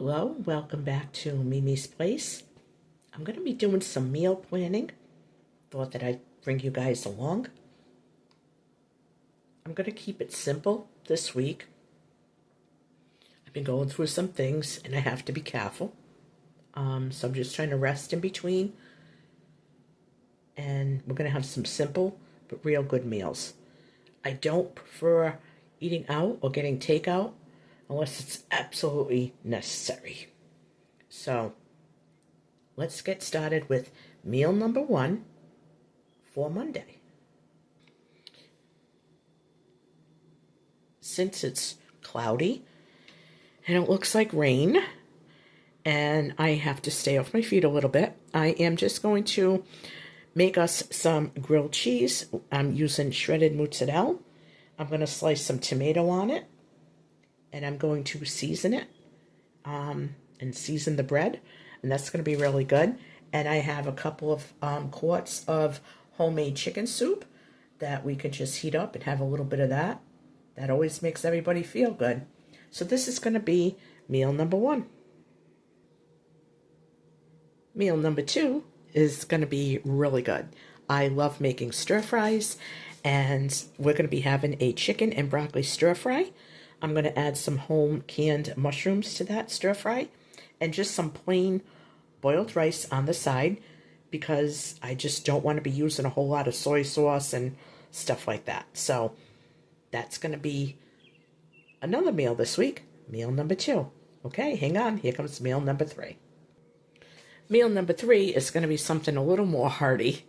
Hello, welcome back to Mimi's Place. I'm going to be doing some meal planning. Thought that I'd bring you guys along. I'm going to keep it simple this week. I've been going through some things and I have to be careful. So I'm just trying to rest in between. And we're going to have some simple but real good meals. I don't prefer eating out or getting takeout unless it's absolutely necessary. So let's get started with meal number 1 for Monday. Since it's cloudy and it looks like rain and I have to stay off my feet a little bit, I am just going to make us some grilled cheese. I'm using shredded mozzarella. I'm going to slice some tomato on it and I'm going to season it and season the bread, and that's going to be really good. And I have a couple of quarts of homemade chicken soup that we could just heat up and have a little bit of that. That always makes everybody feel good. So this is going to be meal number 1. Meal number 2 is going to be really good. I love making stir fries, and we're going to be having a chicken and broccoli stir fry. I'm going to add some home canned mushrooms to that stir fry and just some plain boiled rice on the side because I just don't want to be using a whole lot of soy sauce and stuff like that. So that's going to be another meal this week, meal number 2. Okay, hang on. Here comes meal number 3. Meal number 3 is going to be something a little more hearty.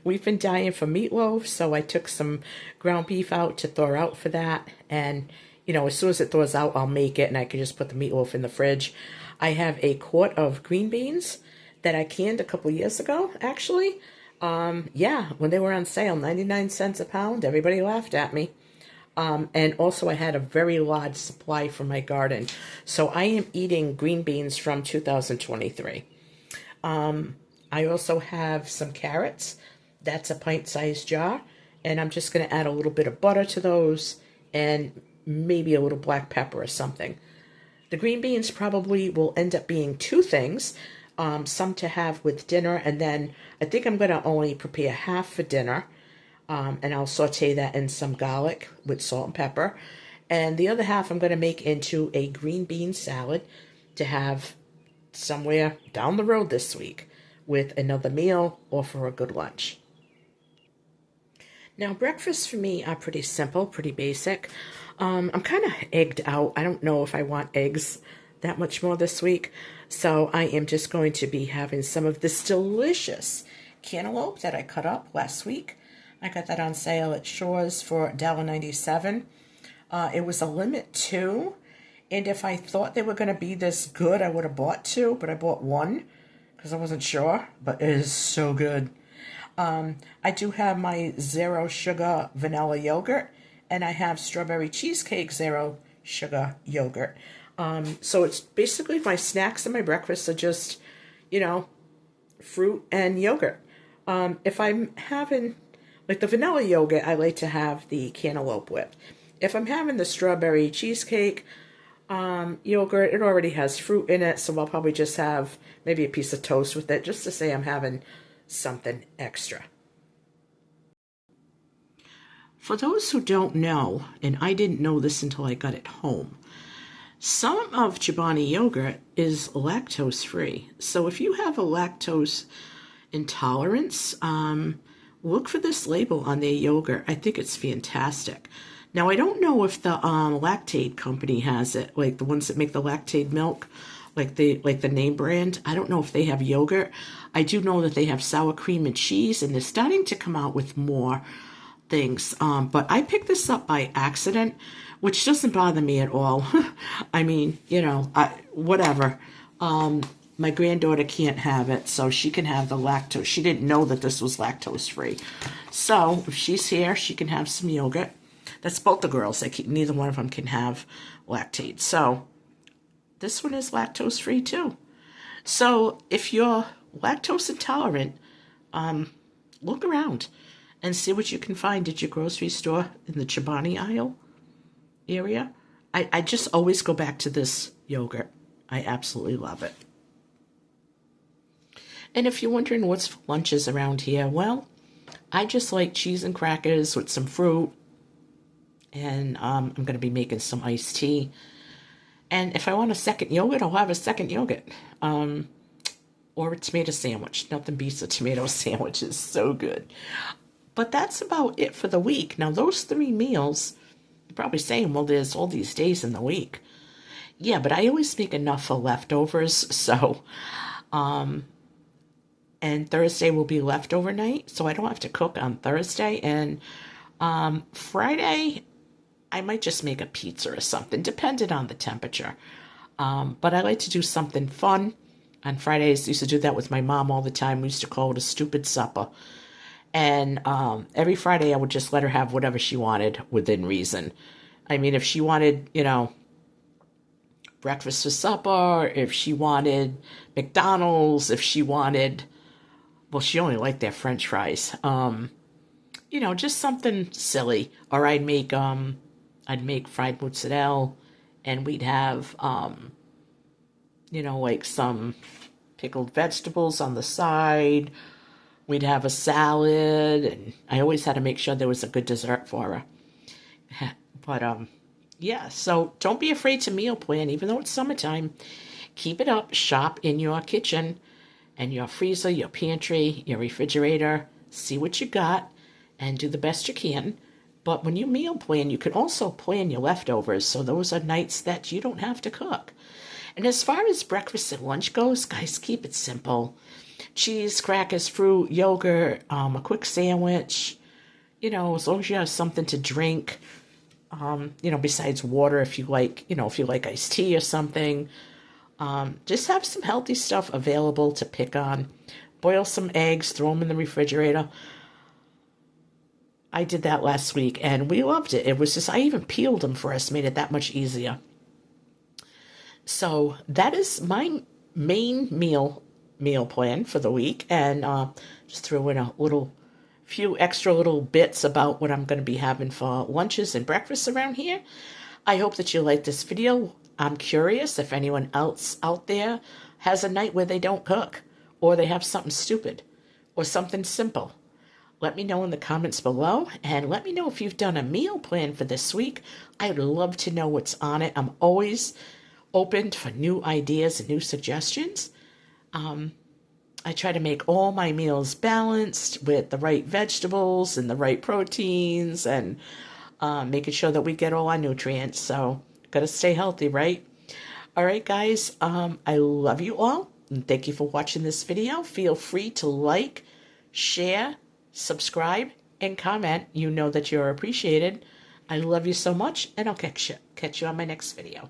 We've been dying for meatloaf, so I took some ground beef out to thaw out for that. And, you know, as soon as it thaws out, I'll make it, and I can just put the meatloaf in the fridge. I have a quart of green beans that I canned a couple years ago, actually. Yeah, when they were on sale, 99 cents a pound, everybody laughed at me. And also I had a very large supply from my garden. So I am eating green beans from 2023. I also have some carrots. That's a pint-sized jar. And I'm just going to add a little bit of butter to those and maybe a little black pepper or something. The green beans probably will end up being 2 things. Some to have with dinner, and then I think I'm going to only prepare half for dinner. And I'll saute that in some garlic with salt and pepper. And the other half I'm going to make into a green bean salad to have somewhere down the road this week with another meal or for a good lunch. Now, breakfasts for me are pretty simple, pretty basic. I'm kind of egged out. I don't know if I want eggs that much more this week. So I am just going to be having some of this delicious cantaloupe that I cut up last week. I got that on sale at Shores for $1.97. It was a limit 2. And if I thought they were going to be this good, I would have bought 2, but I bought 1 because I wasn't sure. But it is so good. I do have my 0 sugar vanilla yogurt, and I have strawberry cheesecake 0 sugar yogurt. So it's basically my snacks and my breakfast are just, you know, fruit and yogurt. If I'm having, like the vanilla yogurt, I like to have the cantaloupe with. If I'm having the strawberry cheesecake yogurt, it already has fruit in it, so I'll probably just have maybe a piece of toast with it, just to say I'm having something extra. For those who don't know, and I didn't know this until I got it home, some of Chobani yogurt is lactose free. So if you have a lactose intolerance, look for this label on their yogurt. I think it's fantastic. Now, I don't know if the Lactaid company has it, like the ones that make the Lactaid milk, like the name brand. I don't know if they have yogurt. I do know that they have sour cream and cheese, and they're starting to come out with more things. But I picked this up by accident, which doesn't bother me at all. I mean, you know, whatever. My granddaughter can't have it, so she can have the lactose. She didn't know that this was lactose free. So if she's here, she can have some yogurt. That's both the girls. Neither one of them can have Lactaid. So this one is lactose free too. So if you're lactose intolerant, look around and see what you can find at your grocery store in the Chobani aisle area. I just always go back to this yogurt. I absolutely love it. And if you're wondering what's for lunches around here, well, I just like cheese and crackers with some fruit. And I'm going to be making some iced tea. And if I want a second yogurt, I'll have a second yogurt. Or a tomato sandwich. Nothing beats a tomato sandwich. It's so good. But that's about it for the week. Now, those 3 meals, you're probably saying, well, there's all these days in the week. Yeah, but I always make enough for leftovers. So, and Thursday will be leftover night. So I don't have to cook on Thursday. And Friday, I might just make a pizza or something, depending on the temperature. But I like to do something fun. On Fridays, I used to do that with my mom all the time. We used to call it a stupid supper. And every Friday, I would just let her have whatever she wanted within reason. I mean, if she wanted, breakfast for supper, if she wanted McDonald's, if she wanted, well, she only liked their French fries. Just something silly. Or I'd make fried mozzarella, and we'd have like some pickled vegetables on the side. We'd have a salad, and I always had to make sure there was a good dessert for her. But, yeah, so don't be afraid to meal plan, even though it's summertime. Keep it up. Shop in your kitchen and your freezer, your pantry, your refrigerator. See what you got and do the best you can. But when you meal plan, you can also plan your leftovers, so those are nights that you don't have to cook. And as far as breakfast and lunch goes, guys, keep it simple. Cheese, crackers, fruit, yogurt, a quick sandwich, as long as you have something to drink, besides water, if you like iced tea or something. Just have some healthy stuff available to pick on. Boil some eggs, throw them in the refrigerator. I did that last week, and we loved it. It was just, I even peeled them for us, made it that much easier. So that is my main meal plan for the week, and just threw in a few extra little bits about what I'm going to be having for lunches and breakfasts around here. I hope that you like this video. I'm curious if anyone else out there has a night where they don't cook, or they have something stupid, or something simple. Let me know in the comments below, and let me know if you've done a meal plan for this week. I'd love to know what's on it. I'm always open for new ideas and new suggestions. I try to make all my meals balanced with the right vegetables and the right proteins, and making sure that we get all our nutrients. So, gotta stay healthy, right? All right, guys, I love you all, and thank you for watching this video. Feel free to like, share, subscribe, and comment. You know that you're appreciated. I love you so much, and I'll catch you on my next video.